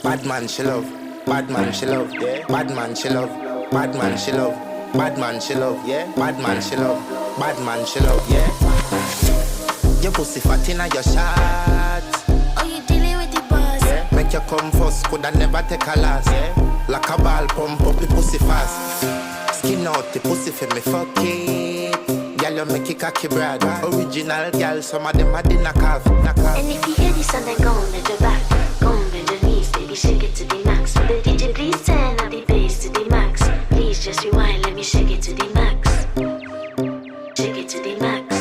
Bad man she love, bad man she love, yeah. Bad man she love, bad man she love, bad man she love, yeah. Bad man she love, bad man she love, yeah. Your pussy fat inna your shots. Oh, you dealing with the boss? Yeah. Make you come first, coulda never take a last. Yeah. Like a ball pump up the pussy fast. Skin out the pussy for me fuck it. Girl you make it cocky brad. Original girl, some of them a dinner calf. And if you hear this song, then go on bend your back, go on bend your knees, baby, shake it to the max. For the DJ, please turn up the bass to the max. Please just rewind, let me shake it to the max. Shake it to the max.